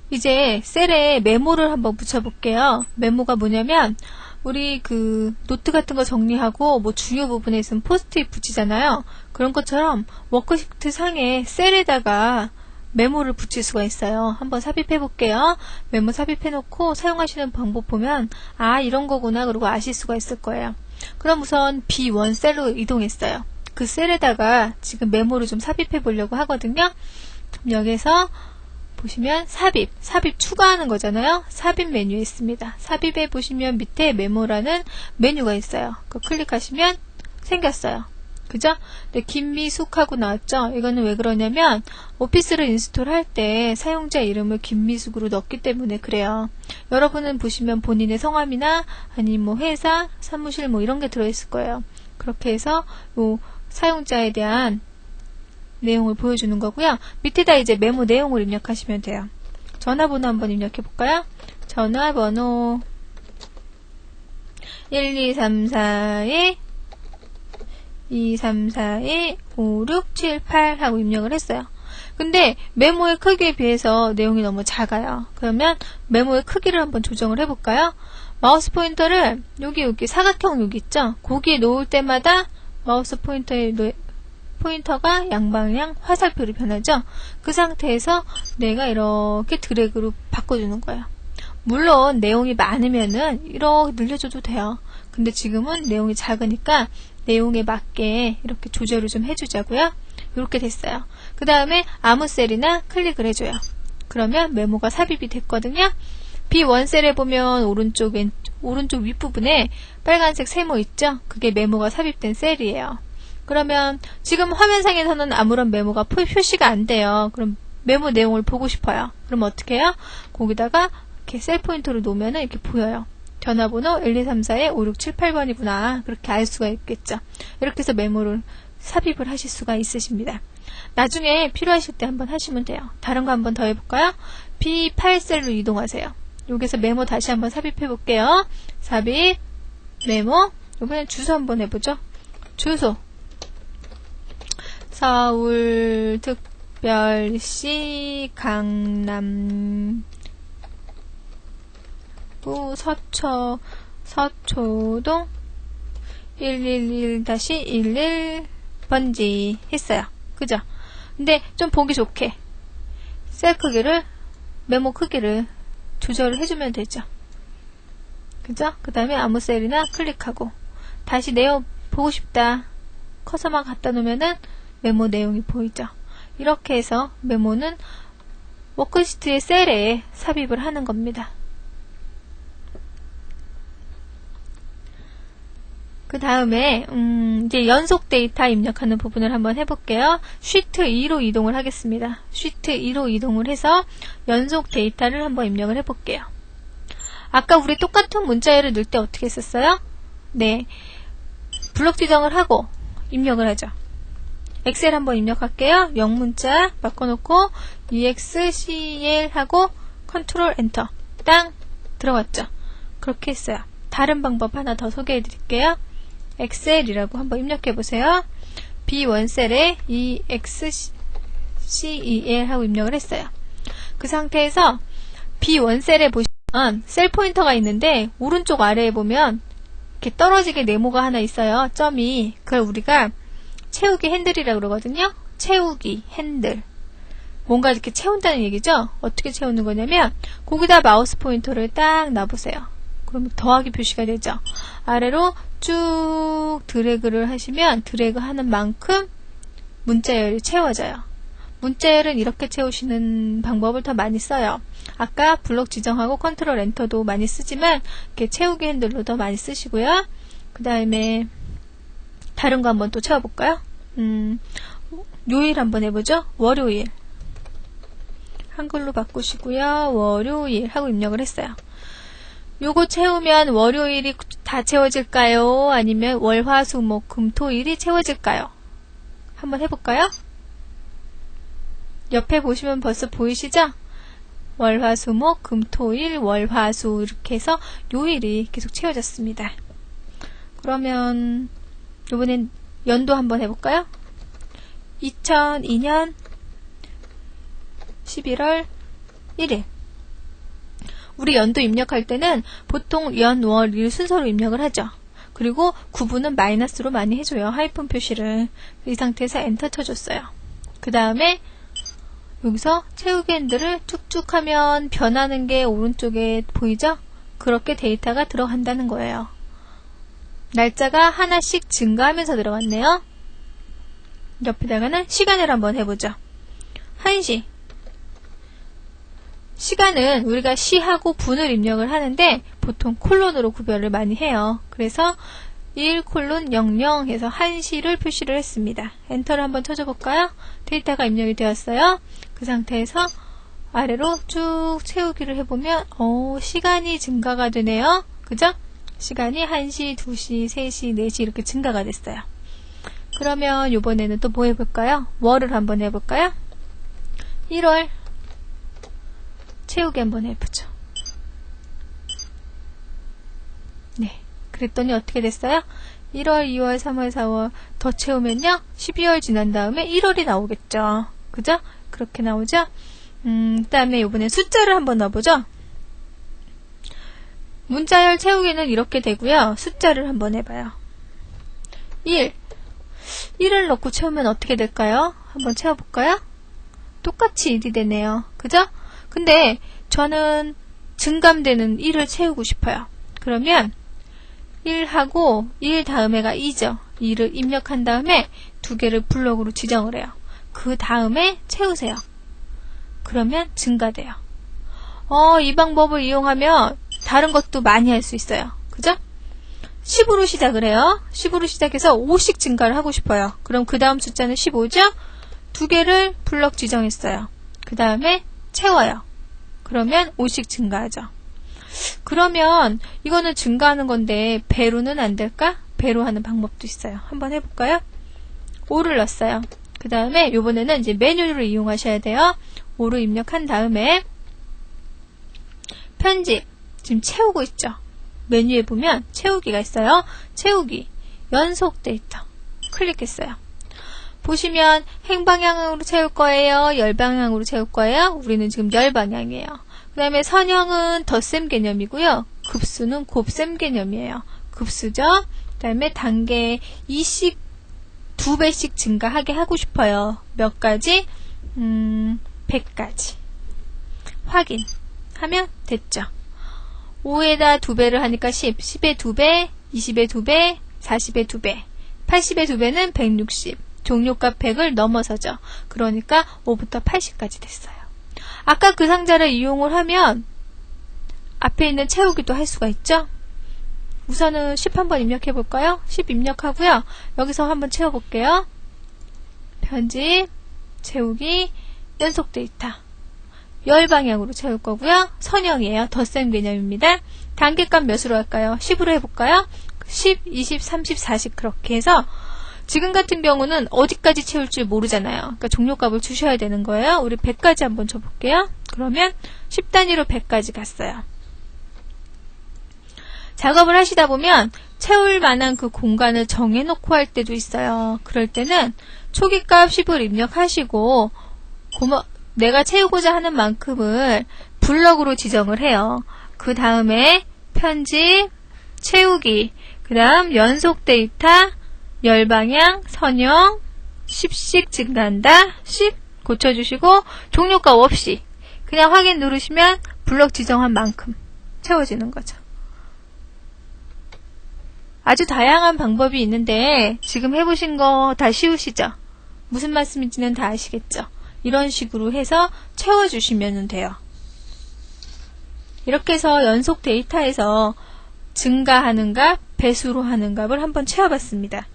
이제 셀에 메모를 한번 붙여볼게요. 메모가 뭐냐면 우리 그 노트 같은 거 정리하고 뭐 중요 부분에 있으면 포스트잇 붙이잖아요. 그런 것처럼 워크시트 상에 셀에다가 메모를 붙일 수가 있어요. 한번 삽입해 볼게요. 메모 삽입해 놓고 사용하시는 방법 보면 아 이런 거구나 그러고 아실 수가 있을 거예요. 그럼 우선 B1 셀로 이동했어요. 그 셀에다가 지금 메모를 좀 삽입해 보려고 하거든요. 그럼 여기서 보시면 삽입 추가하는 거잖아요. 삽입 메뉴에 있습니다. 삽입에 보시면 밑에 메모라는 메뉴가 있어요. 그거 클릭하시면 생겼어요. 그죠? 네, 김미숙 하고 나왔죠? 이거는 왜 그러냐면 오피스를 인스톨할 때 사용자 이름을 김미숙으로 넣기 때문에 그래요. 여러분은 보시면 본인의 성함이나 아니면 뭐 회사, 사무실 뭐 이런 게 들어있을 거예요. 그렇게 해서 요 사용자에 대한 내용을 보여주는 거고요. 밑에다 이제 메모 내용을 입력하시면 돼요. 전화번호 한번 입력해 볼까요? 전화번호 1234에 2341 5678 하고 입력을 했어요. 근데 메모의 크기에 비해서 내용이 너무 작아요. 그러면 메모의 크기를 한번 조정을 해볼까요? 마우스 포인터를 여기 사각형 여기 있죠? 거기에 놓을 때마다 마우스 포인터가 양방향 화살표로 변하죠? 그 상태에서 내가 이렇게 드래그로 바꿔주는 거예요. 물론 내용이 많으면은 이렇게 늘려줘도 돼요. 근데 지금은 내용이 작으니까 내용에 맞게 이렇게 조절을 좀 해주자고요. 이렇게 됐어요. 그 다음에 아무 셀이나 클릭을 해줘요. 그러면 메모가 삽입이 됐거든요. B1 셀에 보면 오른쪽 윗부분에 빨간색 세모 있죠? 그게 메모가 삽입된 셀이에요. 그러면 지금 화면상에서는 아무런 메모가 표시가 안 돼요. 그럼 메모 내용을 보고 싶어요. 그럼 어떻게 해요? 거기다가 이렇게 셀 포인터를 놓으면 이렇게 보여요. 전화번호 1234에 5678번이구나. 그렇게 알 수가 있겠죠. 이렇게 해서 메모를 삽입을 하실 수가 있으십니다. 나중에 필요하실 때 한번 하시면 돼요. 다른 거 한번 더 해볼까요? B8셀로 이동하세요. 여기서 메모 다시 한번 삽입해 볼게요. 삽입, 메모, 이번엔 주소 한번 해보죠. 주소 서울특별시 강남구 서초동 111-11번지 했어요. 그죠? 근데 좀 보기 좋게 셀 크기를 메모 크기를 조절을 해주면 되죠. 그죠? 그 다음에 아무 셀이나 클릭하고 다시 내용 보고 싶다 커서만 갖다 놓으면은 메모 내용이 보이죠. 이렇게 해서 메모는 워크시트의 셀에 삽입을 하는 겁니다. 그 다음에 이제 연속 데이터 입력하는 부분을 한번 해볼게요. 쉬트 2로 이동을 하겠습니다. 쉬트 2로 이동을 해서 연속 데이터를 한번 입력을 해볼게요. 아까 우리 똑같은 문자열을 넣을 때 어떻게 했었어요? 네, 블록 지정을 하고 입력을 하죠. 엑셀 한번 입력할게요. 영문자 바꿔놓고 EXCL 하고 컨트롤 엔터 땅 들어갔죠. 그렇게 했어요. 다른 방법 하나 더 소개해 드릴게요. 엑셀이라고 한번 입력해 보세요. B1 셀에 EXCEL 하고 입력을 했어요. 그 상태에서 B1 셀에 보시면 셀 포인터가 있는데 오른쪽 아래에 보면 이렇게 떨어지게 네모가 하나 있어요. 점이. 그걸 우리가 채우기 핸들이라고 그러거든요. 채우기 핸들. 뭔가 이렇게 채운다는 얘기죠. 어떻게 채우는 거냐면 거기다 마우스 포인터를 딱 놔보세요. 그러면 더하기 표시가 되죠. 아래로 쭉 드래그를 하시면 드래그 하는 만큼 문자열이 채워져요. 문자열은 이렇게 채우시는 방법을 더 많이 써요. 아까 블록 지정하고 컨트롤 엔터도 많이 쓰지만 이렇게 채우기 핸들로 더 많이 쓰시고요. 그 다음에 다른 거 한번 또 채워볼까요? 요일 한번 해보죠. 월요일. 한글로 바꾸시고요. 월요일 하고 입력을 했어요. 요거 채우면 월요일이 다 채워질까요? 아니면 월, 화, 수, 목, 금, 토, 일이 채워질까요? 한번 해볼까요? 옆에 보시면 벌써 보이시죠? 월, 화, 수, 목, 금, 토, 일, 월, 화, 수 이렇게 해서 요일이 계속 채워졌습니다. 그러면 이번엔 연도 한번 해볼까요? 2002년 11월 1일 우리 연도 입력할 때는 보통 연, 월, 일 순서로 입력을 하죠. 그리고 구분은 마이너스로 많이 해줘요. 하이픈 표시를. 이 상태에서 엔터 쳐줬어요. 그 다음에 여기서 채우기 핸들을 쭉쭉 하면 변하는 게 오른쪽에 보이죠? 그렇게 데이터가 들어간다는 거예요. 날짜가 하나씩 증가하면서 들어갔네요. 옆에다가는 시간을 한번 해보죠. 1시. 시간은 우리가 시하고 분을 입력을 하는데 보통 콜론으로 구별을 많이 해요. 그래서 1:00 해서 1시를 표시를 했습니다. 엔터를 한번 쳐줘볼까요? 데이터가 입력이 되었어요. 그 상태에서 아래로 쭉 채우기를 해보면 시간이 증가가 되네요. 그죠? 시간이 1시, 2시, 3시, 4시 이렇게 증가가 됐어요. 그러면 이번에는 또 뭐 해볼까요? 월을 한번 해볼까요? 1월 채우기 한번 해보죠. 네, 그랬더니 어떻게 됐어요? 1월, 2월, 3월, 4월 더 채우면요 12월 지난 다음에 1월이 나오겠죠. 그죠? 그렇게 나오죠? 그 다음에 이번에 숫자를 한번 넣어보죠. 문자열 채우기는 이렇게 되고요. 숫자를 한번 해봐요. 1을 넣고 채우면 어떻게 될까요? 한번 채워볼까요? 똑같이 1이 되네요. 그죠? 근데 저는 증감되는 1을 채우고 싶어요. 그러면 1하고 1 다음에가 2죠. 2를 입력한 다음에 두 개를 블럭으로 지정을 해요. 그 다음에 채우세요. 그러면 증가돼요. 이 방법을 이용하면 다른 것도 많이 할 수 있어요. 그죠? 10으로 시작을 해요. 10으로 시작해서 5씩 증가를 하고 싶어요. 그럼 그 다음 숫자는 15죠? 두 개를 블럭 지정했어요. 그 다음에 채워요. 그러면 5씩 증가하죠. 그러면 이거는 증가하는 건데 배로는 안 될까? 배로 하는 방법도 있어요. 한번 해볼까요? 5를 넣었어요. 그 다음에 이번에는 이제 메뉴를 이용하셔야 돼요. 5를 입력한 다음에 편집, 지금 채우고 있죠. 메뉴에 보면 채우기가 있어요. 채우기, 연속 데이터 클릭했어요. 보시면 행방향으로 채울 거예요? 열방향으로 채울 거예요? 우리는 지금 열방향이에요. 그 다음에 선형은 덧셈 개념이고요. 급수는 곱셈 개념이에요. 급수죠. 그 다음에 단계 2씩 2배씩 증가하게 하고 싶어요. 몇 가지? 100가지. 확인하면 됐죠. 5에다 2배를 하니까 10, 10에 2배, 20에 2배, 40에 2배, 80에 2배는 160. 종료값 100을 넘어서죠. 그러니까 5부터 80까지 됐어요. 아까 그 상자를 이용을 하면 앞에 있는 채우기도 할 수가 있죠. 우선은 10 한번 입력해 볼까요? 10 입력하고요. 여기서 한번 채워볼게요. 편집, 채우기, 연속 데이터. 열 방향으로 채울 거고요. 선형이에요. 덧셈 개념입니다. 단계값 몇으로 할까요? 10으로 해볼까요? 10, 20, 30, 40 그렇게 해서 지금 같은 경우는 어디까지 채울지 모르잖아요. 그러니까 종료값을 주셔야 되는 거예요. 우리 100까지 한번 줘볼게요. 그러면 10단위로 100까지 갔어요. 작업을 하시다 보면 채울 만한 그 공간을 정해놓고 할 때도 있어요. 그럴 때는 초기값 10을 입력하시고 내가 채우고자 하는 만큼을 블럭으로 지정을 해요. 그 다음에 편집, 채우기, 그 다음 연속 데이터, 열방향, 선형, 10씩 증가한다. 10 고쳐주시고 종료값 없이 그냥 확인 누르시면 블럭 지정한 만큼 채워지는 거죠. 아주 다양한 방법이 있는데 지금 해보신 거 다 쉬우시죠? 무슨 말씀인지는 다 아시겠죠? 이런 식으로 해서 채워주시면 돼요. 이렇게 해서 연속 데이터에서 증가하는 값, 배수로 하는 값을 한번 채워봤습니다.